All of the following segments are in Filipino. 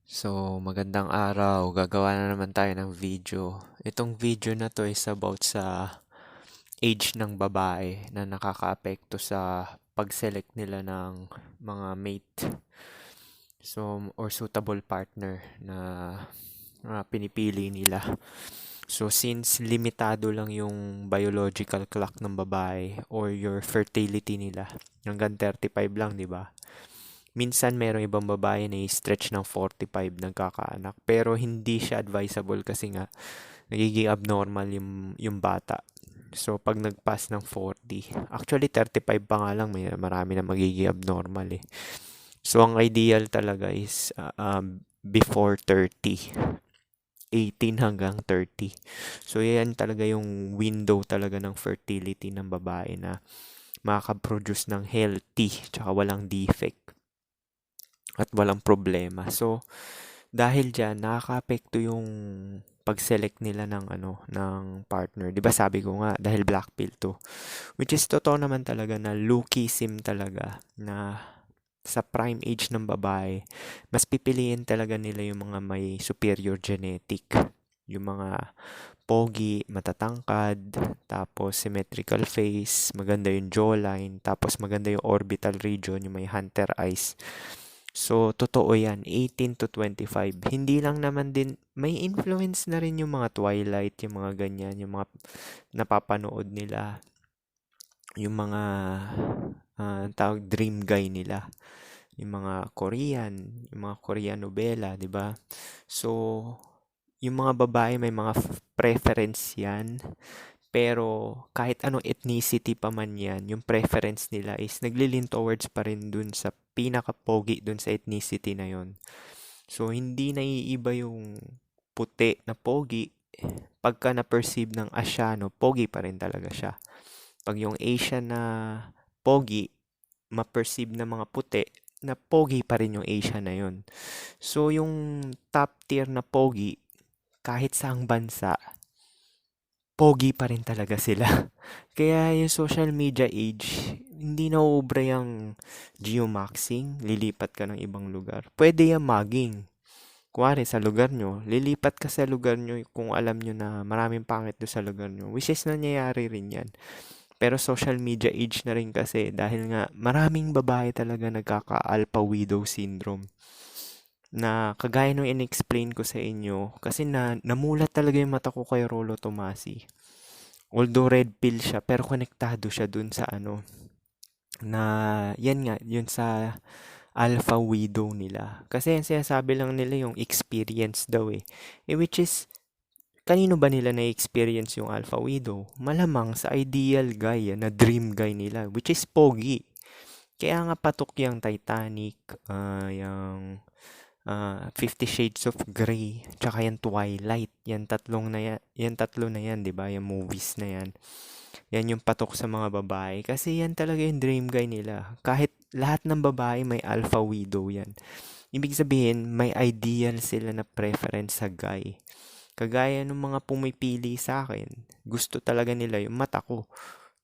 Magandang araw. Gagawa na naman tayo ng video. Itong video na to is about sa age ng babae na nakakaapekto sa pag-select nila ng mga mate. Or suitable partner na pinipili nila. Since limitado lang yung biological clock ng babae or your fertility nila, hanggang 35 lang, di ba? Minsan merong ibang babae na i-stretch ng 45 nagkakaanak. Pero hindi siya advisable kasi nga nagiging abnormal yung bata. So, pag nag-pass ng 40, actually 35 pa nga lang, marami na magiging abnormal eh. So, ang ideal talaga is before 30. 18 hanggang 30. So, yan talaga yung window talaga ng fertility ng babae na makaka-produce ng healthy tsaka walang defect at walang problema. So, dahil diyan nakakaapekto yung pag-select nila ng partner. 'Di ba sabi ko nga dahil black pill to. Which is totoo naman talaga na lukism talaga na sa prime age ng babae, mas pipiliin talaga nila yung mga may superior genetic. Yung mga pogi, matatangkad, tapos symmetrical face, maganda yung jawline, tapos maganda yung orbital region, yung may hunter eyes. So, totoo yan, 18 to 25. Hindi lang naman din, may influence na rin yung mga Twilight, yung mga ganyan, yung mga napapanood nila, yung mga tawag dream guy nila, yung mga Korean, yung mga Korean novela, 'di ba? So, yung mga babae may mga preference yan, pero kahit anong ethnicity pa man yan, yung preference nila is naglilin towards pa rin dun sa pinaka-pogi dun sa ethnicity na yon. So, hindi naiiba yung puti na pogi. Pagka na-perceive ng Asiano, pogi pa rin talaga siya. Pag yung Asian na pogi, ma-perceive ng mga puti, na pogi pa rin yung Asian na yon. So, yung top tier na pogi, kahit saang bansa, pogi pa rin talaga sila. Kaya yung social media age, hindi na uubra yung geomaxing, lilipat ka ng ibang lugar. Pwede yung mugging. Kuwari sa lugar nyo, lilipat ka sa lugar nyo kung alam nyo na maraming pangit doon sa lugar nyo. Which is nangyayari rin yan. Pero social media age na rin kasi dahil nga maraming babae talaga nagkaka-alpha widow syndrome na kagaya nung in-explain ko sa inyo kasi namulat talaga yung mata ko kay Rolo Tomasi. Although red pill siya, pero konektado siya dun sa na yan nga, yun sa alpha widow nila. Kasi yung sinasabi lang nila yung experience daw eh. Which is, kanino ba nila na-experience yung alpha widow? Malamang sa ideal guy, na dream guy nila, which is pogi. Kaya nga patok yung Titanic, yung 50 Shades of Grey, tsaka yung Twilight. Yan tatlo na yan, 'di ba? Yung movies na yan. Yan yung patok sa mga babae kasi yan talaga yung dream guy nila. Kahit lahat ng babae may alpha widow yan. Ibig sabihin, may ideal sila na preference sa guy. Kagaya ng mga pumipili sa akin, gusto talaga nila yung mata ko.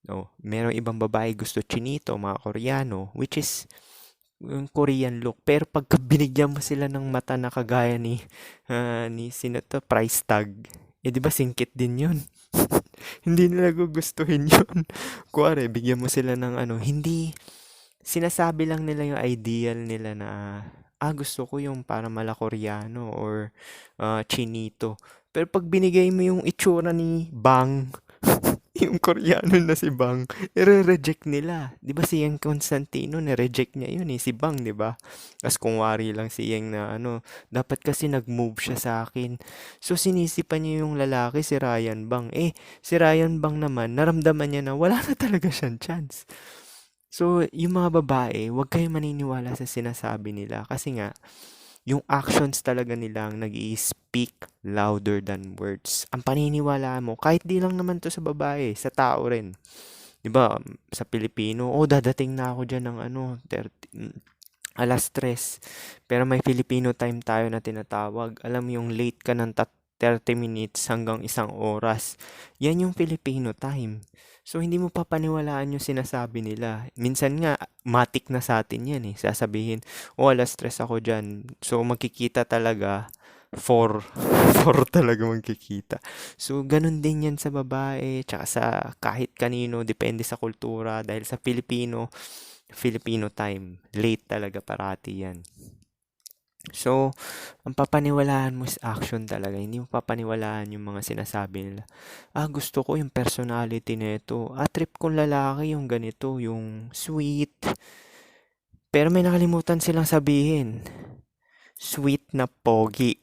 No, merong ibang babae gusto chinito, mga Koreano, which is yung Korean look. Pero pagka binigyan mo sila ng mata na kagaya ni sino to, price tag, eh di ba singkit din yun? Hindi nila gugustuhin yun. Kuwari, bigyan mo sila ng hindi, sinasabi lang nila yung ideal nila na, gusto ko yung para mala Koreano or chinito. Pero pag binigay mo yung itsura ni Bang, yung Koreano na si Bang, i-reject nila. 'Di ba si Yang Constantino, na-reject niya yun eh, si Bang, 'di ba? Tapos kung wari lang si Yang na dapat kasi nag-move siya sa akin. So sinisipan niya yung lalaki, si Ryan Bang. Si Ryan Bang naman, naramdaman niya na wala na talaga siyang chance. So, yung mga babae, huwag kayong maniniwala sa sinasabi nila kasi nga, yung actions talaga nila ang nag-i-speak louder than words. Ang paniniwala mo, kahit di lang naman to sa babae, sa tao rin. 'Di ba? Sa Pilipino, dadating na ako diyan ng 30, alas 3. Pero may Filipino time tayo na tinatawag. Alam mo yung late ka ng 30 minutes hanggang 1 oras. Yan yung Filipino time. So, hindi mo papaniwalaan yung sinasabi nila. Minsan nga, matik na sa atin yan eh. Sasabihin, oh, alas stress ako dyan. So, magkikita talaga, 4, 4 talaga magkikita. So, ganun din yan sa babae, tsaka sa kahit kanino, depende sa kultura. Dahil sa Filipino, Filipino time, late talaga parati yan. So, ang papaniwalaan mo is action talaga. Hindi mo papaniwalaan yung mga sinasabi nila. Gusto ko yung personality nito. Trip kong lalaki yung ganito, yung sweet. Pero may nakalimutan silang sabihin. Sweet na pogi.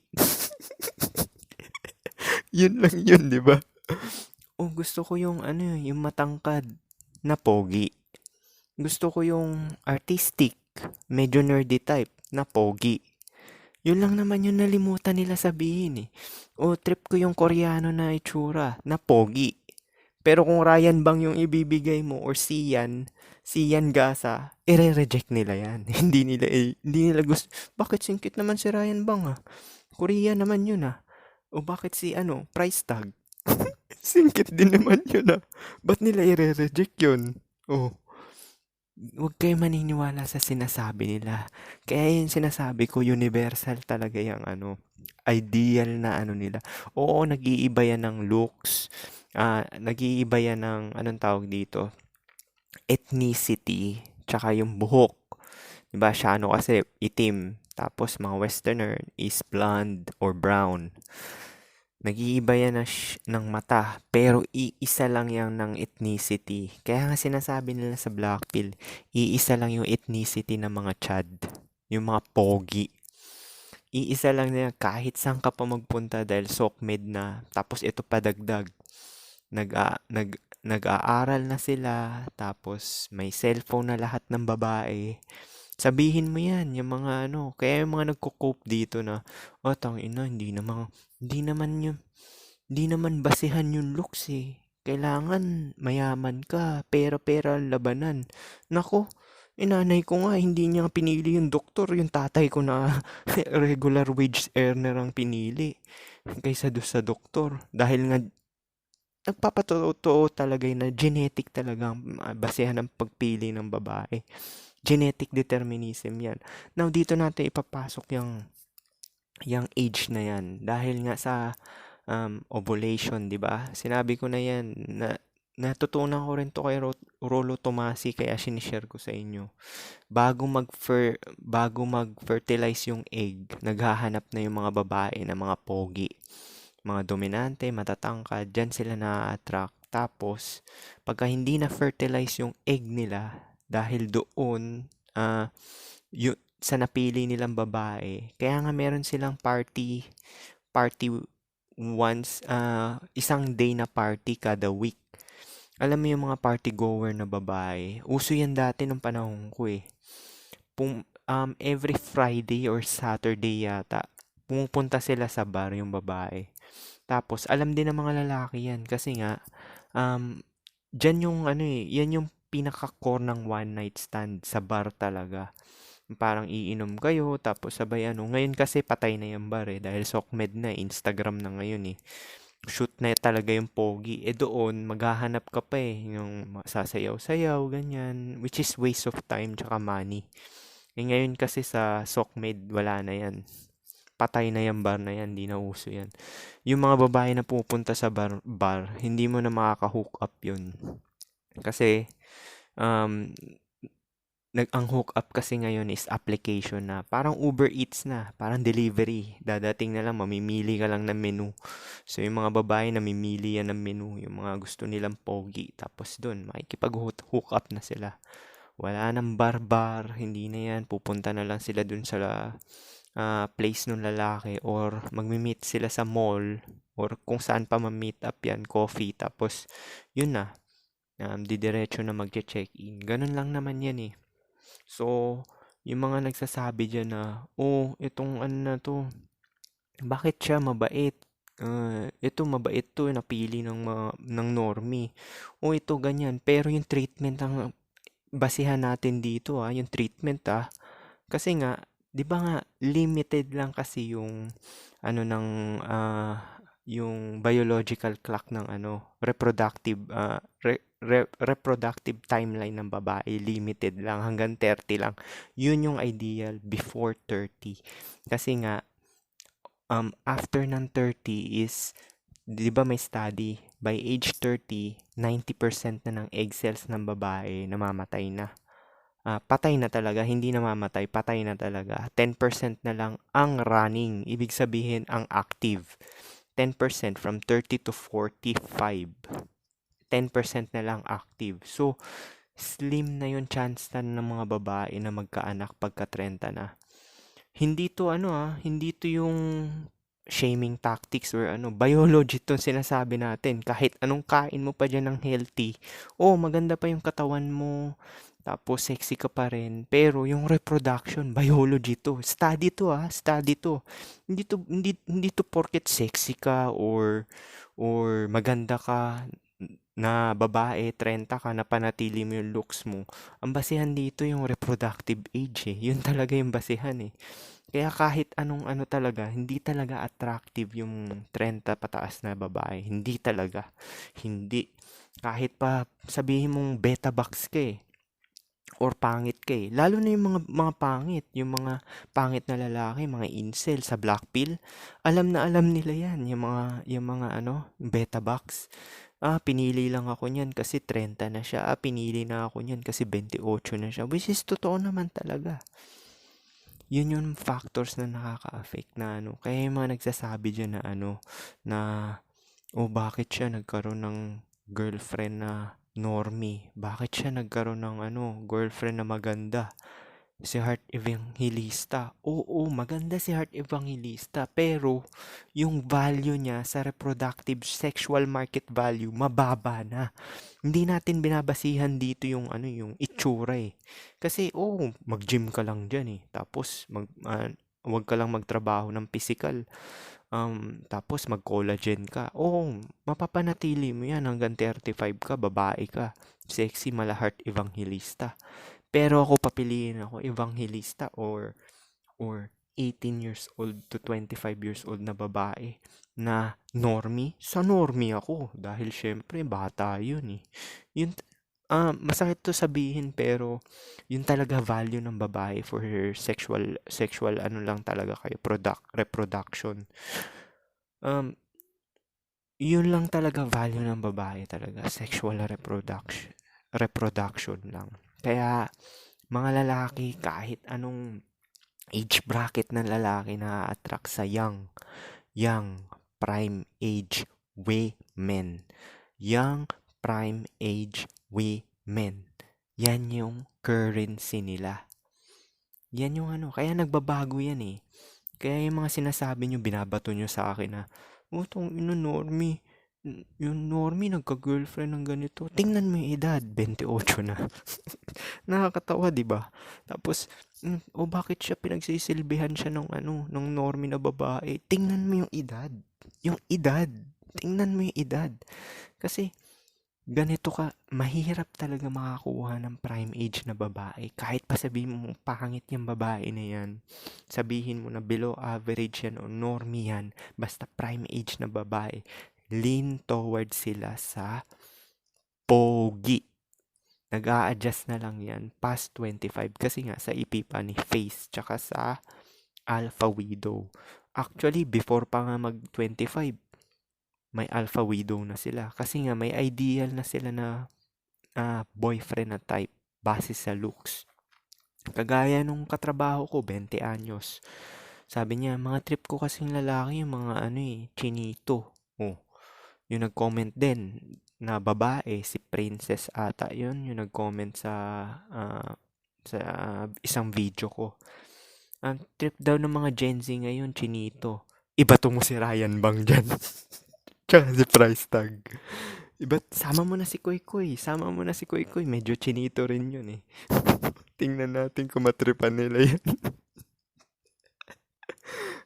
Yun lang yun, di ba? Gusto ko yung ano, yung matangkad na pogi. Gusto ko yung artistic, medyo nerdy type na pogi. Yun lang naman yung nalimutan nila sabihin eh. Trip ko yung Koreano na itsura, na pogi. Pero kung Ryan Bang yung ibibigay mo or Sian Gasa, ire-reject nila yan. Hindi nila gusto. Bakit singkit naman si Ryan Bang ah? Korea naman yun ah. Bakit si price tag? Singkit din naman yun ah. Ba't nila ire-reject yun? Huwag kayo maniniwala sa sinasabi nila. Kaya yung sinasabi ko, universal talaga yung ideal na nila. Oo, nag-iiba yan ng looks. Nag-iiba yan ng, anong tawag dito? Ethnicity. Tsaka yung buhok. Diba, siya kasi itim. Tapos mga westerner is blonde or brown. Nag-iiba yan ng mata, pero iisa lang yan ng ethnicity. Kaya nga sinasabi nila sa Blackpill, iisa lang yung ethnicity ng mga Chad, yung mga pogi. Iisa lang na kahit saan ka pa magpunta dahil SOCMED na, tapos ito padagdag. Nag-aaral na sila, tapos may cellphone na lahat ng babae. Sabihin mo yan, yung mga kaya yung mga nagko-cope dito na, tangina, hindi naman basehan yung looks eh. Kailangan mayaman ka, pera-pera ang labanan. Nako, inanay ko nga, hindi niya pinili yung doktor, yung tatay ko na regular wage earner ang pinili. Kaysa doon sa doktor. Dahil nga, nagpapatotoo talaga yun na genetic talaga ang basehan ng pagpili ng babae. Genetic determinism yan. Now, dito natin ipapasok yung age na yan. Dahil nga sa ovulation, di ba? Sinabi ko na yan, natutunan ko rin to kay Rolo Tomasi, kaya sinishare ko sa inyo. Bago mag-fertilize yung egg, naghahanap na yung mga babae na mga pogi. Mga dominante, matatangkad, dyan sila na-attract. Tapos, pagka hindi na-fertilize yung egg nila, dahil doon, sa napili nilang babae, kaya nga meron silang party once, isang day na party kada week. Alam mo yung mga party goer na babae, uso yan dati nung panahon ko eh. Every Friday or Saturday yata, pumupunta sila sa bar yung babae. Tapos, alam din ng mga lalaki yan kasi nga, dyan yung yan yung pinaka-core ng one night stand sa bar talaga. Parang iinom kayo, tapos sabay Ngayon kasi patay na yung bar eh, dahil SOCMED na, Instagram na ngayon eh. Shoot na talaga yung pogi. Doon, maghahanap ka pa eh, yung sasayaw-sayaw, ganyan, which is waste of time tsaka money. Ngayon kasi sa SOCMED, wala na yan. Patay na yung bar na yan, di na uso yan. Yung mga babae na pupunta sa bar, hindi mo na makaka-hook up yun. Kasi, ang hook up kasi ngayon is application na. Parang Uber Eats na. Parang delivery. Dadating na lang, mamimili ka lang ng menu. So, yung mga babae namimili yan ng menu. Yung mga gusto nilang pogi. Tapos dun, makikipag-hook up na sila. Wala nang bar-bar. Hindi na yan. Pupunta na lang sila dun sa place ng lalaki. Or magmi-meet sila sa mall. Or kung saan pa ma-meet up yan. Coffee. Tapos, yun na. Didiretso na mag-check-in. Ganun lang naman yan eh. So, yung mga nagsasabi dyan na, itong na to, bakit siya mabait? Ito mabait to, napili ng normie. Ito ganyan. Pero yung treatment ang basihan natin dito yung treatment Kasi nga, 'di ba nga limited lang kasi yung ng yung biological clock ng ano, reproductive timeline ng babae, limited lang, hanggang 30 lang. Yun yung ideal before 30. Kasi nga, after ng 30 is, di ba may study, by age 30, 90% na ng egg cells ng babae namamatay na. Patay na talaga, hindi namamatay, patay na talaga. 10% na lang ang running, ibig sabihin ang active. 10% from 30 to 45. 10% na lang active. So, slim na yung chance na ng mga babae na magkaanak pagka 30 na. Hindi to ano hindi to yung shaming tactics or ano, biology to sinasabi natin. Kahit anong kain mo pa dyan ng healthy, maganda pa yung katawan mo, tapos sexy ka pa rin. Pero yung reproduction, biology to. Study to study to. Hindi to porket sexy ka or maganda ka na babae, 30 ka, na panatili mo yung looks mo. Ang basihan dito yung reproductive age eh. Yun talaga yung basihan eh. Kaya kahit anong ano talaga, hindi talaga attractive yung 30 pataas na babae. Hindi talaga. Hindi. Kahit pa sabihin mong beta box ka eh, or pangit ka eh. Lalo na yung mga pangit, yung mga pangit na lalaki, mga incel sa black pill. Alam na alam nila yan, yung mga ano, beta box. Pinili lang ako niyan kasi 30 na siya. Pinili na ako niyan kasi 28 na siya. Which is totoo naman talaga. Yun yung factors na nakaka-affect na ano. Kaya yung mga nagsasabi dyan na ano, na, bakit siya nagkaroon ng girlfriend na normie? Bakit siya nagkaroon ng ano, girlfriend na maganda? Si Heart Evangelista. Oo, maganda si Heart Evangelista. Pero, yung value niya sa reproductive sexual market value, mababa na. Hindi natin binabasihan dito yung ano, yung itsura eh. Kasi, mag-gym ka lang dyan eh. Tapos, wag ka lang magtrabaho ng physical. Tapos mag-collagen ka. Mapapanatili mo yan hanggang 35 ka, babae ka. Sexy, mala Heart Evangelista. Pero ako papiliin ako evangelista or 18 years old to 25 years old na babae na normie. Sa normie ako dahil syempre bata yun eh. Yun, masakit to sabihin pero yun talaga value ng babae for her sexual ano lang talaga kayo reproduction. Yun lang talaga value ng babae talaga, sexual reproduction lang. Kaya mga lalaki, kahit anong age bracket ng lalaki na attract sa young prime age women. Young prime age women. Yan yung currency nila. Yan yung ano, kaya nagbabago yan eh. Kaya yung mga sinasabi nyo, binabato nyo sa akin na, tong normie, yung normie nagka-girlfriend ng ganito. Tingnan mo yung edad, 28 na. Nakakatawa, 'di ba? Tapos, bakit siya pinagsisilbihan siya ng ano, ng normie na babae? Tingnan mo yung edad. Yung edad. Tingnan mo yung edad. Kasi ganito ka, mahirap talaga makakuha ng prime age na babae. Kahit pa sabihin mo pangit yung babae na yan, sabihin mo na below average yan o normie yan, basta prime age na babae, lean towards sila sa pogi. Nag-a-adjust na lang yan past 25 kasi nga sa ipipa ni Face tsaka sa Alpha Widow. Actually, before pa nga mag-25, may Alpha Widow na sila. Kasi nga may ideal na sila na boyfriend na type base sa looks. Kagaya nung katrabaho ko, 20 anyos. Sabi niya, mga trip ko kasing lalaki, yung mga ano chinito. Yung nag-comment din na babae, si Princess ata yun, yung nag-comment sa isang video ko. Ang trip daw ng mga Gen Z ngayon, chinito. Ibato mo si Ryan Bang dyan. Tsaka si Price Tag. Sama mo na si Koy Koy. Sama mo na si Koy Koy. Medyo chinito rin yun eh. Tingnan natin kung matripan nila yan.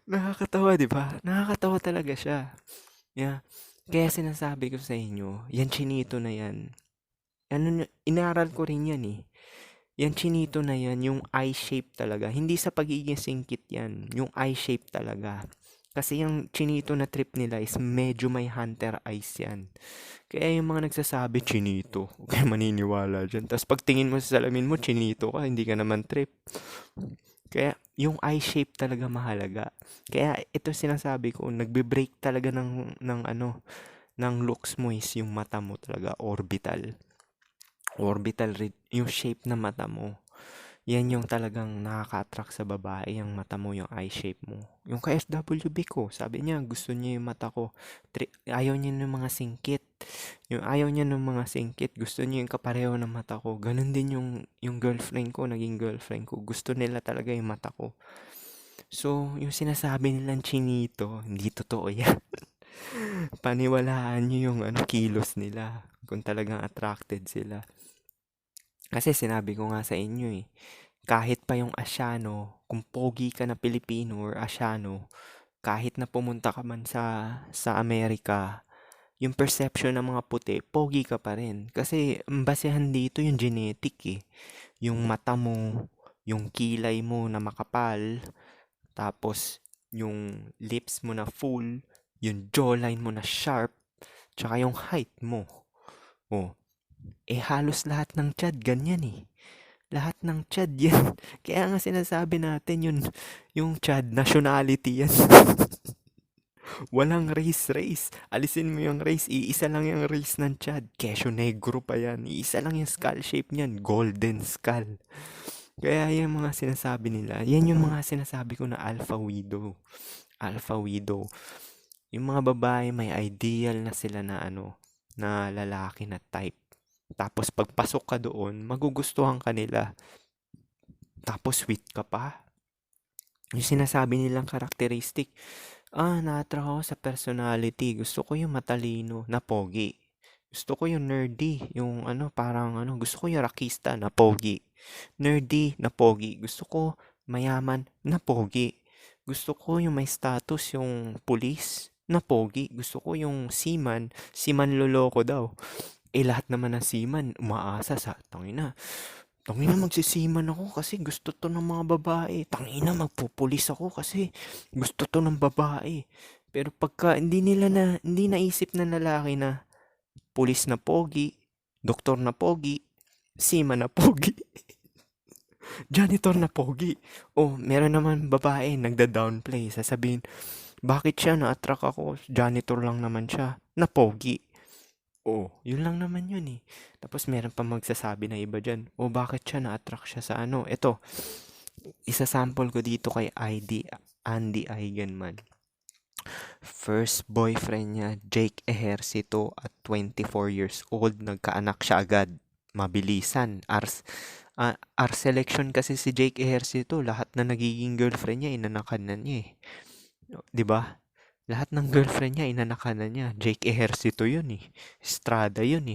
Nakakatawa, di ba? Nakakatawa talaga siya. Yeah. Kaya sinasabi ko sa inyo, yan chinito na yan. Inaral ko rin yan eh. Yan chinito na yan, yung eye shape talaga. Hindi sa pagiging singkit yan. Yung eye shape talaga. Kasi yung chinito na trip nila is medyo may hunter eyes yan. Kaya yung mga nagsasabi, chinito, huwag kayo maniniwala dyan. Tapos pagtingin mo sa salamin mo, chinito ka, hindi ka naman trip. Kaya yung eye shape talaga mahalaga. Kaya ito sinasabi ko, nagbe-break talaga ng looks mo is yung mata mo talaga, orbital. Yung shape ng mata mo. Yan yung talagang nakaka-attract sa babae, yung mata mo, yung eye shape mo. Yung ka-FWB ko, sabi niya, gusto niya yung mata ko. Ayaw niya ng mga singkit. Ayaw niya ng mga singkit. Gusto niya yung kapareho ng mata ko. Ganon din yung girlfriend ko, naging girlfriend ko. Gusto nila talaga yung mata ko. So, yung sinasabi nilang chinito, hindi totoo yan. Paniwalaan niyo yung kilos nila. Kung talagang attracted sila. Kasi sinabi ko nga sa inyo kahit pa yung Asyano, kung pogi ka na Pilipino or Asyano, kahit na pumunta ka man sa Amerika, yung perception ng mga puti, pogi ka pa rin. Kasi ang basehan dito yung genetic Yung mata mo, yung kilay mo na makapal, tapos yung lips mo na full, yung jawline mo na sharp, tsaka yung height mo. Oh, halos lahat ng Chad ganyan. Lahat ng Chad yan. Kaya nga sinasabi natin yung Chad, nationality yan. Walang race. Alisin mo yung race, iisa lang yung race ng Chad. Kesyo Negro pa yan. Iisa lang yung skull shape niyan, golden skull. Kaya yung mga sinasabi nila, yan yung mga sinasabi ko na alpha widow. Alpha widow. Yung mga babae may ideal na sila na na lalaki na type. Tapos pagpasok ka doon, magugustuhan ka nila. Tapos sweet ka pa. Yung sinasabi nilang karakteristik, na-attract ako sa personality. Gusto ko yung matalino na pogi. Gusto ko yung nerdy, yung gusto ko yung rockista na pogi. Nerdy na pogi. Gusto ko mayaman na pogi. Gusto ko yung may status, yung police na pogi. Gusto ko yung seaman loloko daw. Lahat naman ng seaman umaasa sa tangina magsisiman ako kasi gusto to ng mga babae. Tangina magpupulis ako kasi gusto to ng babae. Pero pagka hindi naisip ng lalaki na pulis na pogi, doktor na pogi, seaman na pogi, janitor na pogi. Meron naman babae nagda-downplay. Sasabihin, bakit siya na-attract ako? Janitor lang naman siya. Na pogi. Yun lang naman yun Tapos meron pa magsasabi na iba dyan. Bakit siya na-attract siya sa Ito, isa-sample ko dito kay Andy Eigenman. First boyfriend niya, Jake Ejercito at 24 years old. Nagkaanak siya agad. Mabilisan. R selection kasi si Jake Ejercito. Lahat na nagiging girlfriend niya, inanakan na niya 'Di ba? Lahat ng girlfriend niya, inanakan na niya. Jake Ejercito yun Estrada yun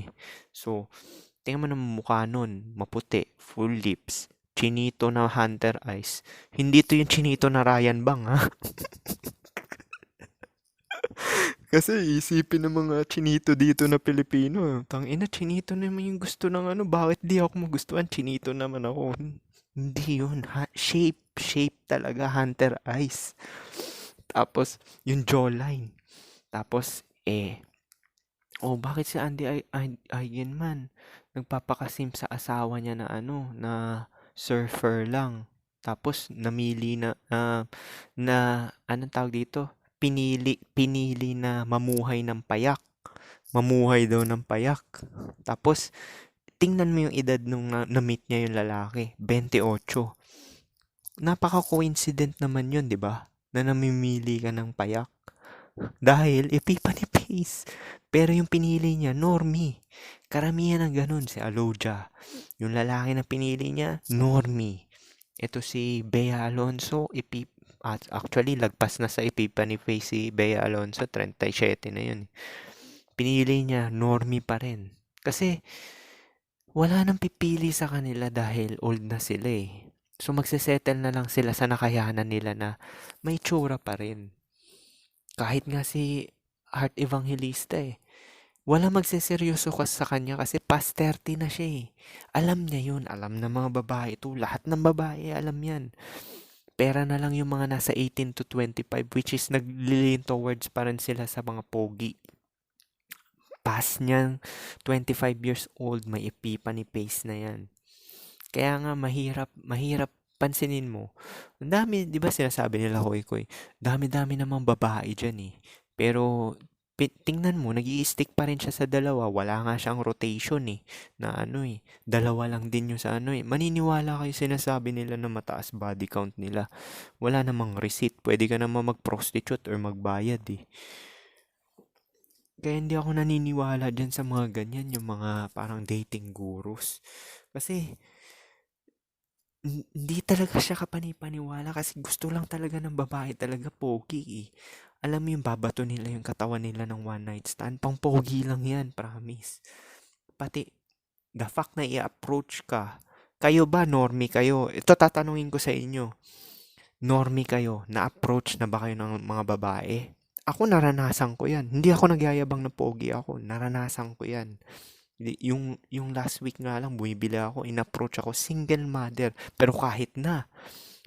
So, tingnan mo ng mukha nun. Maputi, full lips, chinito na hunter eyes. Hindi to yung chinito na Ryan Bang, ha? Kasi isipin ng mga chinito dito na Pilipino. Tangina, chinito naman yung gusto ng Bakit di ako magustuhan? Chinito naman ako. Hindi yun. Shape talaga, hunter eyes. Tapos, yung jawline. Tapos, bakit si Andy Eigenman nagpapakasim sa asawa niya na na surfer lang. Tapos, namili na anong tawag dito? Pinili na mamuhay ng payak. Mamuhay daw ng payak. Tapos, tingnan mo yung edad nung na-meet niya yung lalaki. 28. Napaka-coincident naman yun, di ba? Na namimili ka ng payak. Dahil Epiphany Face. Pero yung pinili niya, normie. Karamihan ng ganun, si Aloja. Yung lalaki na pinili niya, normie. Ito si Bea Alonso, actually, lagpas na sa Epiphany Face si Bea Alonso, 37 na yun. Pinili niya, normie pa rin. Kasi, wala nang pipili sa kanila dahil old na sila So, magsesettle na lang sila sa nakayanan nila na may tsura pa rin. Kahit nga si Heart Evangelista wala magseseryoso sa kanya kasi past 30 na siya Alam niya yun. Alam ng mga babae ito. Lahat ng babae alam yan. pera na lang yung mga nasa 18 to 25, which is nag-lean towards pa rin sila sa mga pogi. Past niyang 25 years old, may epiphany phase na yan. Kaya nga mahirap pansinin mo. Ang dami, 'di ba sinasabi nila koy, dami-dami namang babae diyan eh. Pero tingnan mo, nag-i-stick pa rin siya sa dalawa. Wala nga siyang rotation eh. Na ano eh, dalawa lang din yung sa ano eh. Maniniwala kayo sinasabi nila na mataas body count nila. Wala namang receipt. Pwede ka naman mag-prostitute or magbayad eh. Kaya hindi ako naniniwala dyan sa mga ganyan, yung mga parang dating gurus. Kasi hindi talaga siya kapanipaniwala kasi gusto lang talaga ng babae talaga pogi eh. Alam mo yung babato nila yung katawan nila ng one night stand, pang pogi lang yan, promise. Pati the fact na i-approach ka, kayo ba normie kayo? Ito tatanungin ko sa inyo, normie kayo, na-approach na ba kayo ng mga babae? Ako naranasan ko yan. Hindi ako nagyayabang na pogi ako. Naranasan ko yan. Yung last week nga lang, bumibili ako, in-approach ako, single mother. Pero kahit na,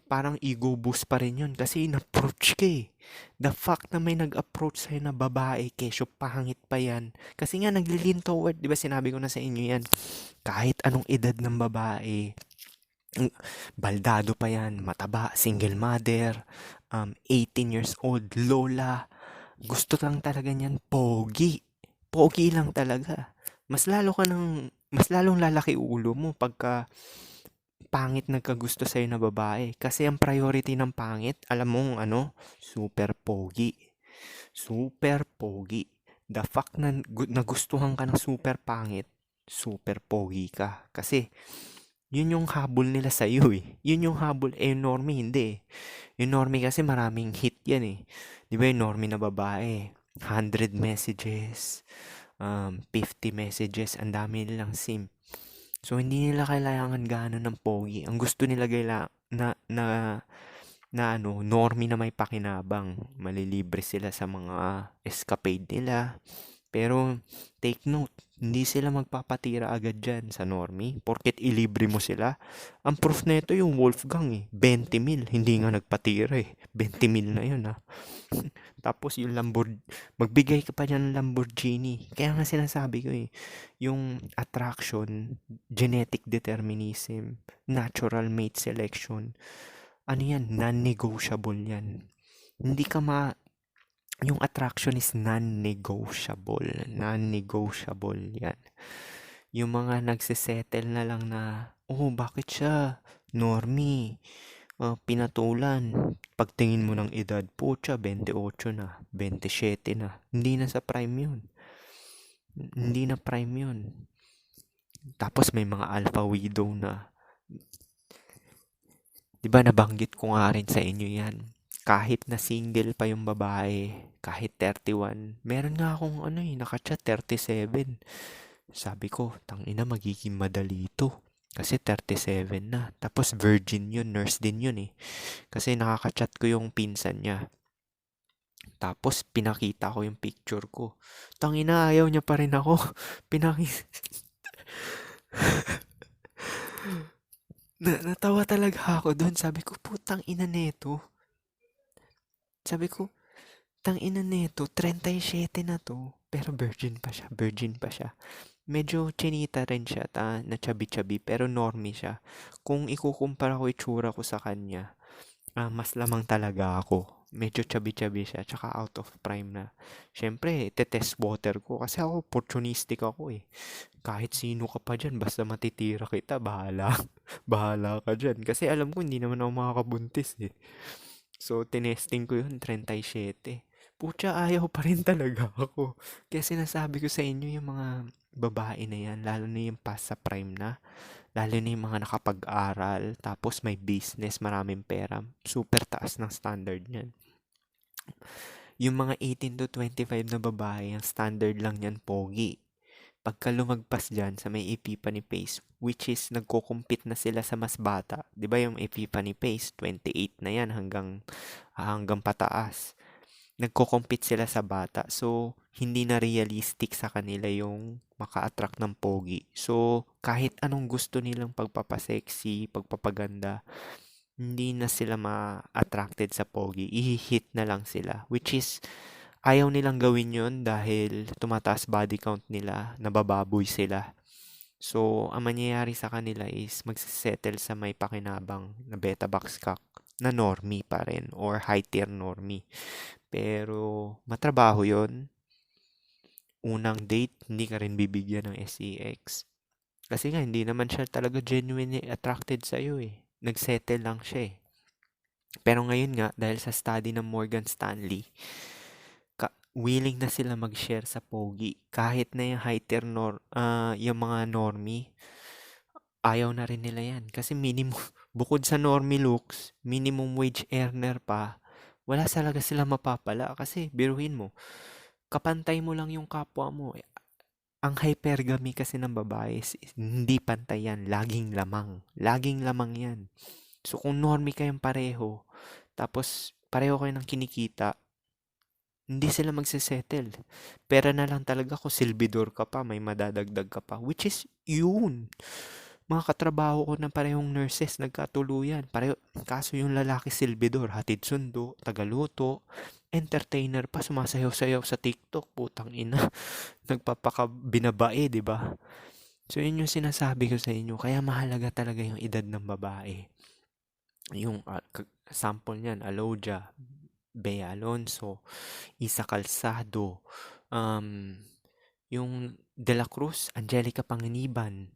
parang ego boost pa rin yun kasi in-approach ka eh. The fact na may nag-approach sa'yo na babae, kesyo pangit pa yan. Kasi nga, nagli-lean toward, di ba sinabi ko na sa inyo yan, kahit anong edad ng babae, baldado pa yan, mataba, single mother, 18 years old, lola, gusto lang talaga niyan, pogi. Pogi lang talaga. Mas lalong lalaki ulo mo pagka pangit nagkagusto sa'yo na babae. Kasi ang priority ng pangit, alam mo ano, super pogi. Super pogi. The fact na nagustuhan ka ng super pangit, super pogi ka. Kasi yun yung habol nila sa'yo eh. Yun yung habol. Eh, yung normie, hindi eh. Yung normie kasi maraming hit yan eh. Di ba yung normie na babae? 100 messages, 50 messages, ang dami nilang sim. So, hindi nila kailangan gaano ng pogi. Ang gusto nila na ano, normie na may pakinabang. Malilibre sila sa mga escapade nila. Pero, take note, hindi sila magpapatira agad dyan sa normie. Porket ilibre mo sila. Ang proof na ito yung Wolfgang eh. 20 mil. Hindi nga nagpatira eh. 20 mil na yun ah. Tapos yung magbigay ka pa dyan ng Lamborghini. Kaya nga sinasabi ko eh, yung attraction, genetic determinism, natural mate selection, ano yan, non-negotiable yan. Hindi ka yung attraction is non-negotiable. Non-negotiable yan. Yung mga nagsisettle na lang na, oh, bakit siya? Normie. Pinatulan. Pagtingin mo ng edad, pucha, 28 na, 27 na. Hindi na sa prime yun. Hindi na prime yun. Tapos may mga alpha widow na. Diba nabanggit ko nga rin sa inyo yan. Kahit na single pa yung babae, kahit 31, meron nga akong ano eh, nakachat 37. Sabi ko, tangina magiging madali ito. Kasi 37 na. Tapos virgin yun, nurse din yun eh. Kasi nakaka-chat ko yung pinsan niya. Tapos pinakita ko yung picture ko. Tangina, ayaw niya pa rin ako. Natawa talaga ako doon. Sabi ko, putang ina neto. Sabi ko, tang ina neto, 37 na to. Pero virgin pa siya, virgin pa siya. Medyo chinita rin siya, na chubby-chubby, pero normie siya. Kung ikukumpara ko itsura ko sa kanya, mas lamang talaga ako. Medyo chubby-chubby siya, tsaka out of prime na. Siyempre, test water ko kasi ako opportunistic ako eh. Kahit sino ka pa dyan, basta matitira kita, bahala. Bahala ka dyan. Kasi alam ko, hindi naman ako makakabuntis eh. So, tinesting ko yun, 37. Pucha, ayaw pa rin talaga ako. Kaya sinasabi ko sa inyo yung mga babae na yan, lalo na yung past sa prime na, lalo na yung mga nakapag-aral, tapos may business, maraming pera, super taas ng standard niyan. Yung mga 18 to 25 na babae, ang standard lang yan, pogi. Pagka lumagpas dyan sa may epiphany phase, which is nagko-compete na sila sa mas bata. Di ba yung epiphany phase, 28 na yan hanggang pataas. Nagko-compete sila sa bata. So, hindi na realistic sa kanila yung maka-attract ng pogi. So, kahit anong gusto nilang pagpapasexy, pagpapaganda, hindi na sila ma-attracted sa pogi. I-hit na lang sila. Which is, ayaw nilang gawin yon dahil tumataas body count nila, nabababoy sila. So, ang mangyayari sa kanila is magsisettle sa may pakinabang na beta box cock na normie pa rin or high tier normie. Pero, matrabaho yon. Unang date, hindi ka rin bibigyan ng SEX. Kasi nga, hindi naman siya talaga genuinely attracted sa'yo eh. Nagsettle lang siya eh. Pero ngayon nga, dahil sa study ng Morgan Stanley, willing na sila mag-share sa pogi. Kahit na yung yung mga normie, ayaw na rin nila yan. Kasi minimum, bukod sa normie looks, minimum wage earner pa, wala talaga sila mapapala. Kasi, biruin mo, kapantay mo lang yung kapwa mo. Ang hypergamy kasi ng babae, hindi pantay yan. Laging lamang. Laging lamang yan. So, kung normie kayong pareho, tapos pareho kayo ng kinikita, hindi sila magsisettle. Pera na lang talaga kung silbidor ka pa, may madadagdag ka pa. Which is, yun. Mga katrabaho ko na parehong nurses, nagkatuluyan. Pareho, kaso yung lalaki silbidor, hatid sundo, tagaluto, entertainer pa, sumasayaw-sayaw sa TikTok, putang ina. Binabae, di ba? So, yun yung sinasabi ko sa inyo. Kaya mahalaga talaga yung edad ng babae. Yung sample niyan, Alodia, Bea Alonso, Isa Calzado, yung De La Cruz, Angelica Panganiban,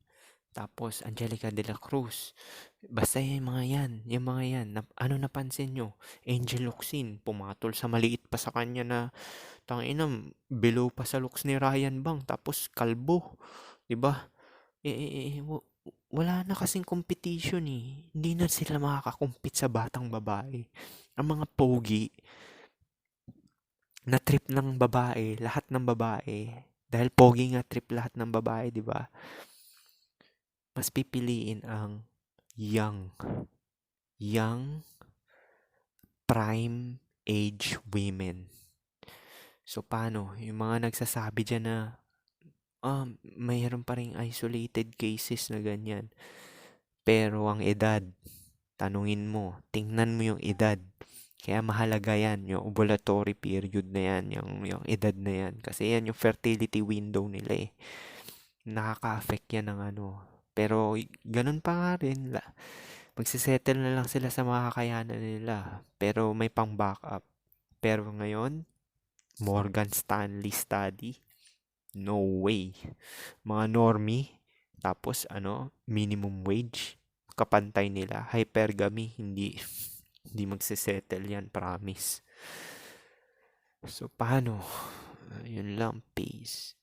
tapos Angelica De La Cruz. Basta yung mga yan. Ano napansin nyo? Angel Locsin, pumatol sa maliit pa sa kanya na tanginam, below pa sa looks ni Ryan Bang, tapos kalbo. 'Di ba? Wala na kasing competition eh. Hindi na sila makakakompete sa batang babae. Ang mga pogi, na trip ng babae, lahat ng babae, dahil pogi nga trip lahat ng babae, di ba? Mas pipiliin ang young, young, prime age women. So, paano? Yung mga nagsasabi dyan na, mayroon pa rin isolated cases na ganyan. Pero ang edad, tanungin mo, tingnan mo yung edad. Kaya mahalaga yan, yung ovulatory period na yan, yung edad na yan. Kasi yan yung fertility window nila eh. Nakaka-affect yan ng ano. Pero ganun pa nga rin, magsisettle na lang sila sa mga kakayanan nila. Pero may pang backup. Pero ngayon, Morgan Stanley study, no way. Mga normie, tapos minimum wage, kapantay nila. Hypergamy, hindi magsisettle yan, promise. So, paano? Yun lang, peace.